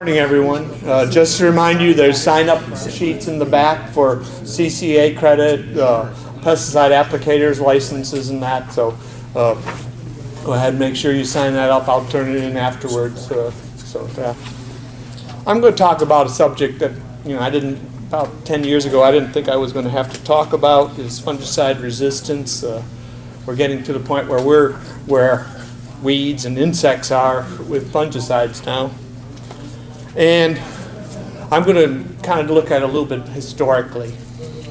Morning, everyone. Just to remind you, there's sign-up sheets in the back for CCA credit, pesticide applicators, licenses, and that. So go ahead and make sure you sign that up. I'll turn it in afterwards. I'm going to talk about a subject that about 10 years ago I didn't think I was going to have to talk about, is fungicide resistance. We're getting to the point where weeds and insects are with fungicides now. And I'm going to kind of look at a little bit historically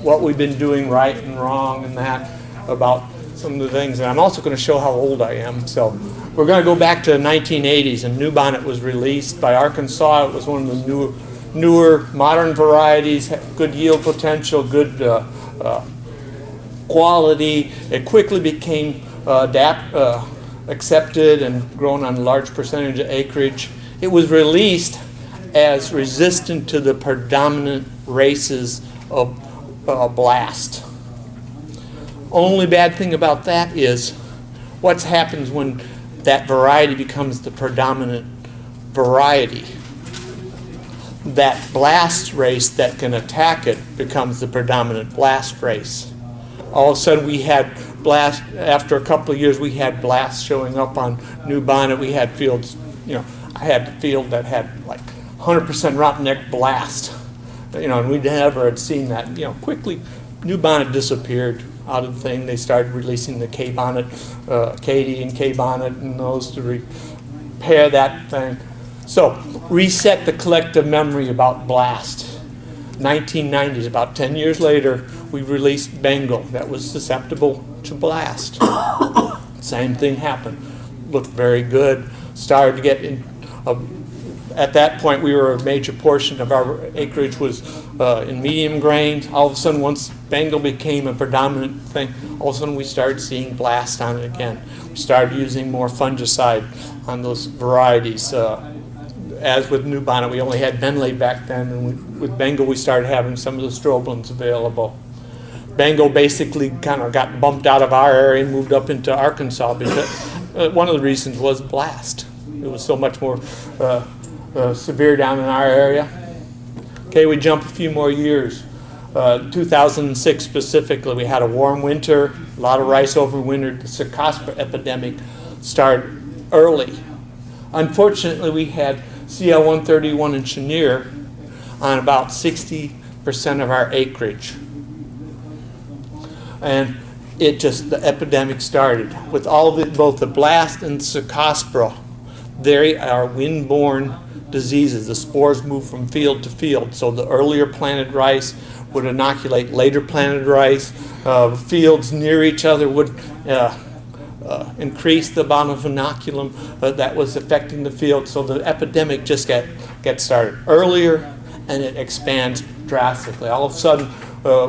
what we've been doing right and wrong and that about some of the things. And I'm also going to show how old I am. So we're going to go back to the 1980s, and New Bonnet was released by Arkansas. It was one of the newer modern varieties, good yield potential, good quality. It quickly became accepted and grown on a large percentage of acreage. It was released as resistant to the predominant races of blast. Only bad thing about that is what happens when that variety becomes the predominant variety. That blast race that can attack it becomes the predominant blast race. All of a sudden we had blast, after a couple of years we had blasts showing up on New Bonnet. We had fields, I had a field that had like 100% rotten neck blast, and we never had seen that. Quickly, New Bonnet disappeared out of the thing. They started releasing the K Bonnet, Katy and K Bonnet, and those to repair that thing. So, reset the collective memory about blast. 1990s, about 10 years later, we released Bengal that was susceptible to blast. Same thing happened. Looked very good. Started to get in. At that point, we were a major portion of our acreage was in medium grains. All of a sudden, once Bengal became a predominant thing, all of a sudden we started seeing blast on it again. We started using more fungicide on those varieties. As with New Bonnet, we only had Benley back then, and with Bengal, we started having some of the strobilins available. Bengal basically kind of got bumped out of our area and moved up into Arkansas because one of the reasons was blast. It was so much more severe down in our area. Okay, we jump a few more years. 2006 specifically, we had a warm winter. A lot of rice overwintered. The Cercospora epidemic started early. Unfortunately, we had CL131 and Chenier on about 60% of our acreage. And the epidemic started. With all of it, both the blast and Cercospora, they are wind-borne diseases. The spores move from field to field. So the earlier planted rice would inoculate later planted rice. Fields near each other would increase the amount of inoculum that was affecting the field. So the epidemic just gets started earlier, and it expands drastically. All of a sudden,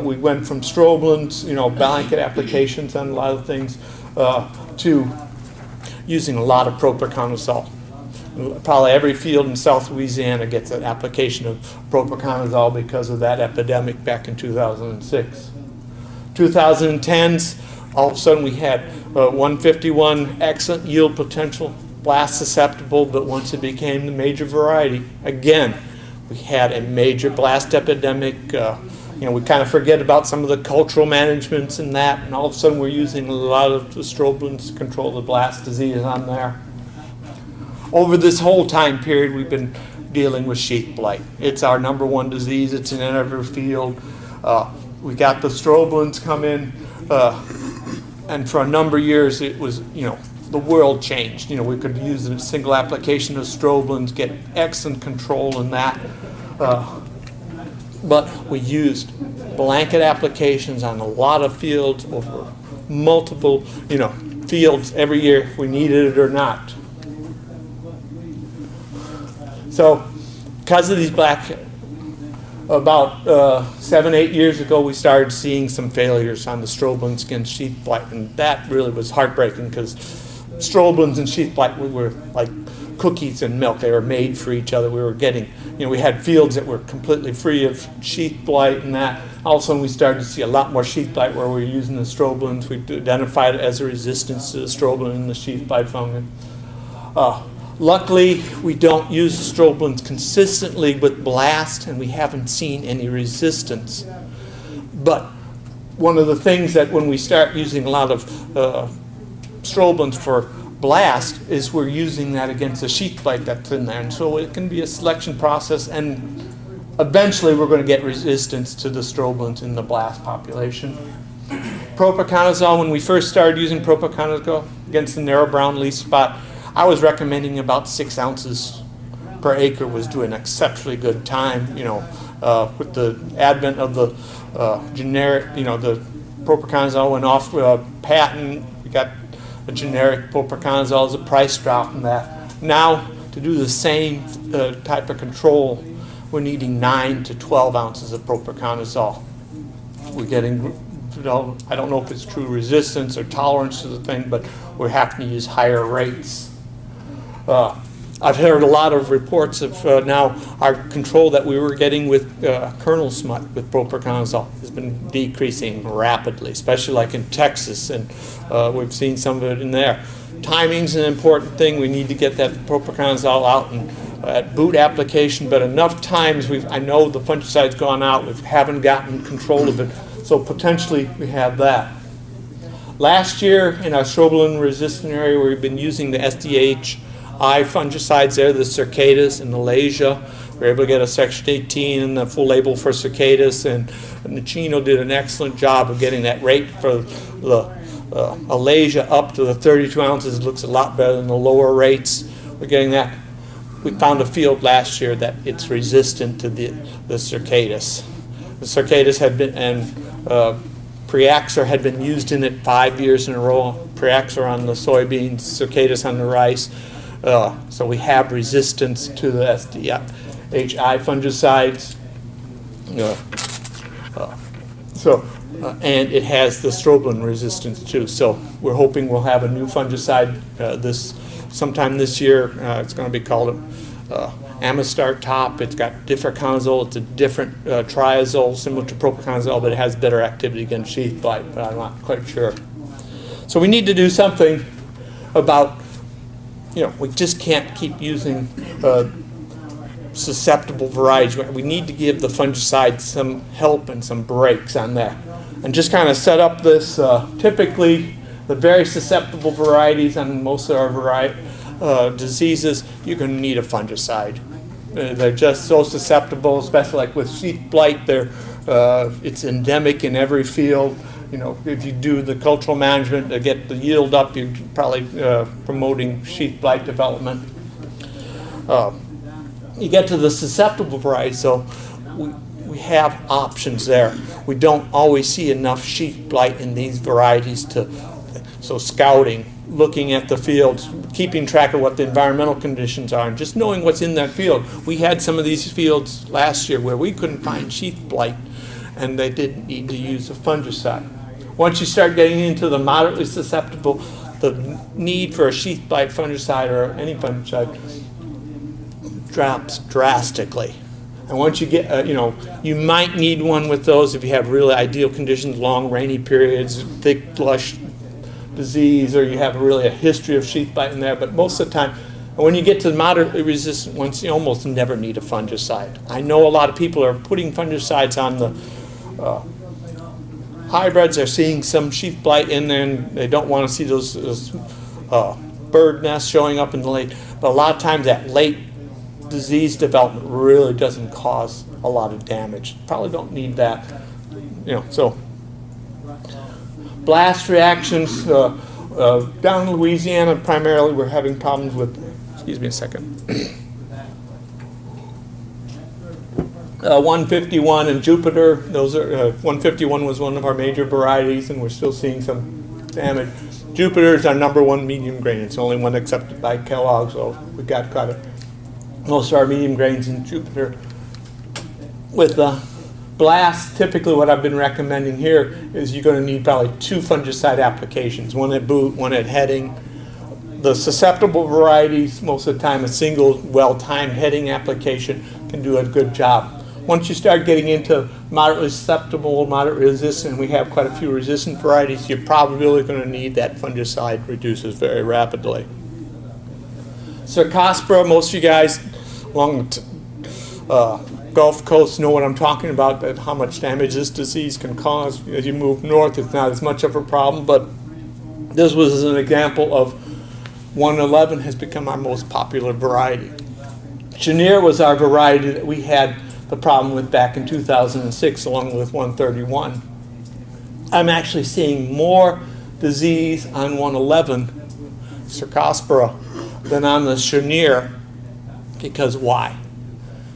we went from strobilins, blanket applications on a lot of things, to using a lot of propiconazole. Probably every field in South Louisiana gets an application of propiconazole because of that epidemic back in 2006. 2010s, all of a sudden we had 151 excellent yield potential, blast susceptible, but once it became the major variety, again, we had a major blast epidemic. We kind of forget about some of the cultural managements and that, and all of a sudden we're using a lot of the strobilins to control the blast disease on there. Over this whole time period, we've been dealing with sheath blight. It's our number one disease. It's in every field. We got the strobilins come in, and for a number of years, it was, the world changed. We could use a single application of strobilins, get excellent control in that. But we used blanket applications on a lot of fields over multiple, fields every year if we needed it or not. So, because of these about 7-8 years ago, we started seeing some failures on the strobilin skin sheath blight, and that really was heartbreaking because strobilins and sheath blight were like cookies and milk. They were made for each other. We were getting, we had fields that were completely free of sheath blight and that. All of a sudden, we started to see a lot more sheath blight where we were using the strobilins. We identified it as a resistance to the strobilin and the sheath blight fungus. Luckily, we don't use strobilurins consistently with blast, and we haven't seen any resistance. But one of the things that when we start using a lot of strobilurins for blast is we're using that against the sheath blight that's in there. And so it can be a selection process, and eventually we're going to get resistance to the strobilurins in the blast population. Propiconazole, when we first started using propiconazole against the narrow brown leaf spot, I was recommending about 6 ounces per acre was doing an exceptionally good time. With the advent of the generic, the propiconazole went off patent. We got a generic propiconazole as a price drop from that. Now, to do the same type of control, we're needing 9 to 12 ounces of propiconazole. We're getting, I don't know if it's true resistance or tolerance to the thing, but we're having to use higher rates. I've heard a lot of reports of now our control that we were getting with kernel smut with propiconazole has been decreasing rapidly, especially like in Texas, and we've seen some of it in there. Timing's an important thing. We need to get that propiconazole out and at boot application, but enough times I know the fungicide's gone out, we haven't gotten control of it, so potentially we have that. Last year in our strobilurin resistant area, we've been using the SDHI fungicides there, the Cercospora and the Malaysia. We were able to get a Section 18 and the full label for Cercospora, and Nicino did an excellent job of getting that rate for the Malaysia up to the 32 ounces. It looks a lot better than the lower rates. We're getting that. We found a field last year that it's resistant to the Cercospora. The Cercospora had been, and Preaxor had been used in it 5 years in a row. Preaxor on the soybeans, Cercospora on the rice. So we have resistance to the SDHI fungicides. And it has the strobilurin resistance too. So we're hoping we'll have a new fungicide sometime this year. It's going to be called Amistar Top. It's got difraconazole. It's a different triazole, similar to propiconazole, but it has better activity against sheath blight, but I'm not quite sure. So we need to do something about, we just can't keep using susceptible varieties. We need to give the fungicide some help and some breaks on that. And just kind of set up this, typically the very susceptible varieties on most of our diseases, you're going to need a fungicide. They're just so susceptible, especially like with sheath blight. It's endemic in every field. If you do the cultural management to get the yield up, you're probably promoting sheath blight development. You get to the susceptible varieties, so we have options there. We don't always see enough sheath blight in these varieties so scouting, looking at the fields, keeping track of what the environmental conditions are, and just knowing what's in that field. We had some of these fields last year where we couldn't find sheath blight, and they didn't need to use a fungicide. Once you start getting into the moderately susceptible, the need for a sheath blight fungicide or any fungicide drops drastically. And once you get, you might need one with those if you have really ideal conditions, long rainy periods, thick, lush disease, or you have really a history of sheath blight in there. But most of the time, when you get to the moderately resistant ones, you almost never need a fungicide. I know a lot of people are putting fungicides on the hybrids. They're seeing some sheath blight in there, and they don't want to see those bird nests showing up in the late. But a lot of times that late disease development really doesn't cause a lot of damage. Probably don't need that. So blast reactions down in Louisiana primarily we're having problems with, excuse me a second, 151 and Jupiter. Those are 151 was one of our major varieties, and we're still seeing some damage. Jupiter is our #1 medium grain. It's the only one accepted by Kellogg, so we got most of our medium grains in Jupiter. With blast, typically what I've been recommending here is you're going to need probably 2 fungicide applications, one at boot, one at heading. The susceptible varieties, most of the time a single well-timed heading application can do a good job. Once you start getting into moderately susceptible, moderately resistant, we have quite a few resistant varieties, you're probably going to need that fungicide reduces very rapidly. Cercospora, most of you guys along the Gulf Coast know what I'm talking about, that how much damage this disease can cause. As you move north, it's not as much of a problem, but this was an example of 111 has become our most popular variety. Chenier was our variety that we had the problem with back in 2006 along with 131. I'm actually seeing more disease on 111, Cercospora, than on the Chenier, because why?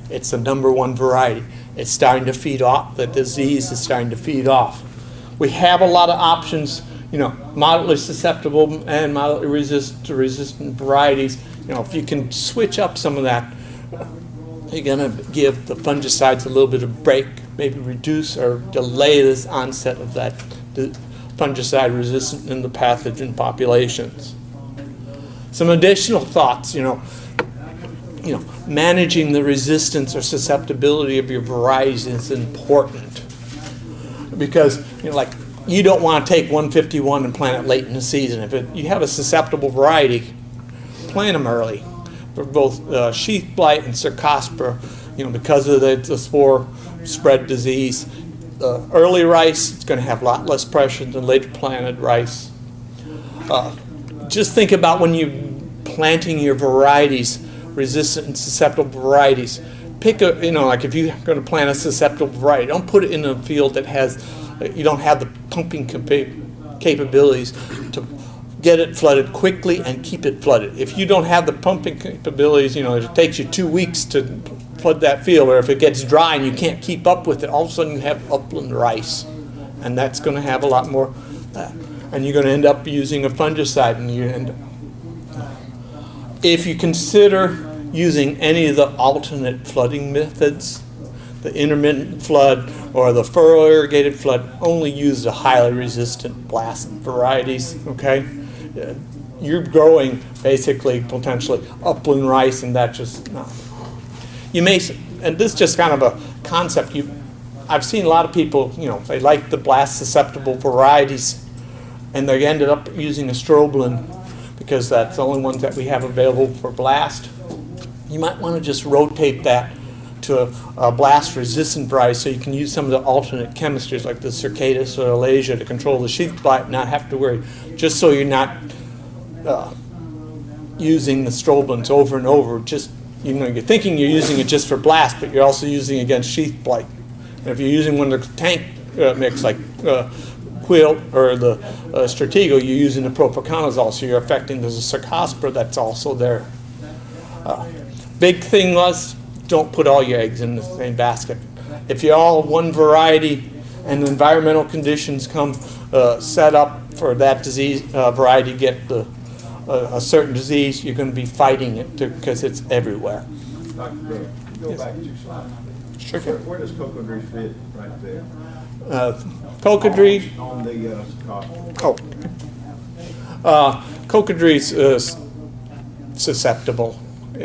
It's the #1 variety. It's starting to feed off. The disease is starting to feed off. We have a lot of options, moderately susceptible and moderately resistant varieties. If you can switch up some of that, you're going to give the fungicides a little bit of break, maybe reduce or delay this onset of that fungicide resistant in the pathogen populations. Some additional thoughts, managing the resistance or susceptibility of your varieties is important, because you don't want to take 151 and plant it late in the season. If you have a susceptible variety, plant them early for both sheath blight and Cercospora, because of the spore spread disease. Early rice, it's going to have a lot less pressure than later planted rice. Just think about when you're planting your varieties, resistant and susceptible varieties. Pick like if you're going to plant a susceptible variety, don't put it in a field that you don't have the pumping capabilities to get it flooded quickly and keep it flooded. If you don't have the pumping capabilities, it takes you 2 weeks to flood that field, or if it gets dry and you can't keep up with it, all of a sudden you have upland rice, and that's going to have a lot more, and you're going to end up using a fungicide, and if you consider using any of the alternate flooding methods, the intermittent flood or the furrow irrigated flood, only use the highly resistant blast varieties, okay? You're growing basically potentially upland rice, and that just, no. You may, and this is just kind of a concept, I've seen a lot of people, they like the blast susceptible varieties, and they ended up using a strobilurin because that's the only ones that we have available for blast. You might want to just rotate that to a blast-resistant variety, so you can use some of the alternate chemistries like the Cercatus or Alasia to control the sheath blight and not have to worry, just so you're not using the strobilurins over and over. Just, you're thinking you're using it just for blast, but you're also using it against sheath blight. And if you're using one of the tank mix like Quilt or the Stratego, you're using the propiconazole, so you're affecting the Cercospora that's also there. Big thing was, don't put all your eggs in the same basket. If you're all one variety and the environmental conditions come set up for that disease variety to get a certain disease, you're going to be fighting it because it's everywhere. Dr. Brooks, go back 2 slides. Sure. Where does cocodrie fit right there? Cocodrie. On the Cercospora. Cocodrie's susceptible.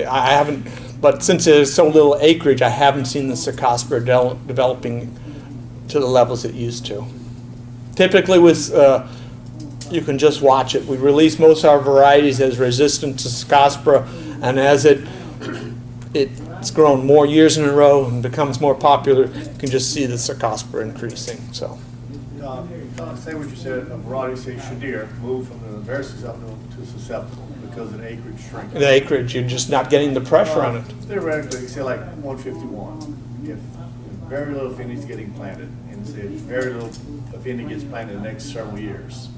I haven't, but since there's so little acreage, I haven't seen the Cercospora developing to the levels it used to. Typically with, you can just watch it. We release most of our varieties as resistant to Cercospora, and as it's grown more years in a row and becomes more popular, you can just see the Cercospora increasing. So. Say what you said, a variety, say Chenier, moved from the very susceptible to susceptible because of the acreage shrinking. The acreage, you're just not getting the pressure on it. Theoretically, say like 151, if very little vintage is getting planted, and say very little vintage gets planted in the next several years,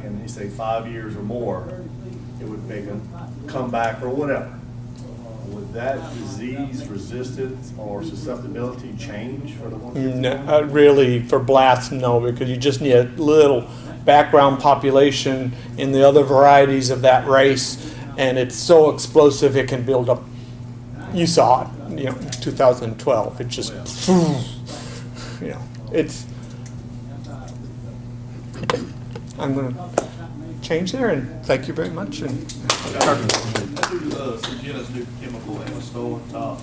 and you say 5 years or more, it would make a comeback or whatever. Would that disease resistance or susceptibility change for the 151? No, really, for blasts, no, because you just need a little background population in the other varieties of that race, and it's so explosive it can build up. You saw it, 2012. It just, it's. I'm going to change there, and thank you very much. And Syngenta's new chemical in the store top.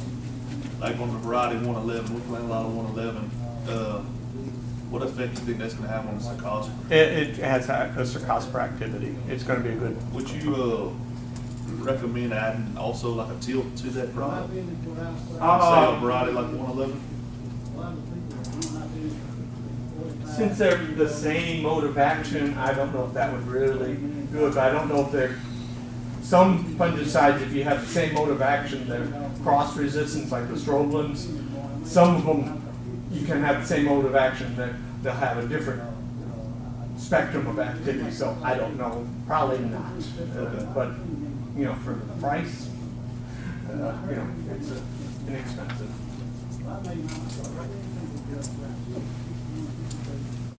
Like on the variety 111, we plant a lot of 111. What effect do you think that's going to have on the Cercospora? it has a Cercospora activity. It's going to be a good. Would you recommend adding also like a tilt to that product? Say a Uh, variety like 111? Since they're the same mode of action, I don't know if that would really do it, but I don't know if they're, some fungicides, if you have the same mode of action, they're cross-resistant, like the strobelins. Some of them, you can have the same mode of action, they'll have a different spectrum of activity, so I don't know, probably not. Okay. But, you know, for the price, you know, it's inexpensive.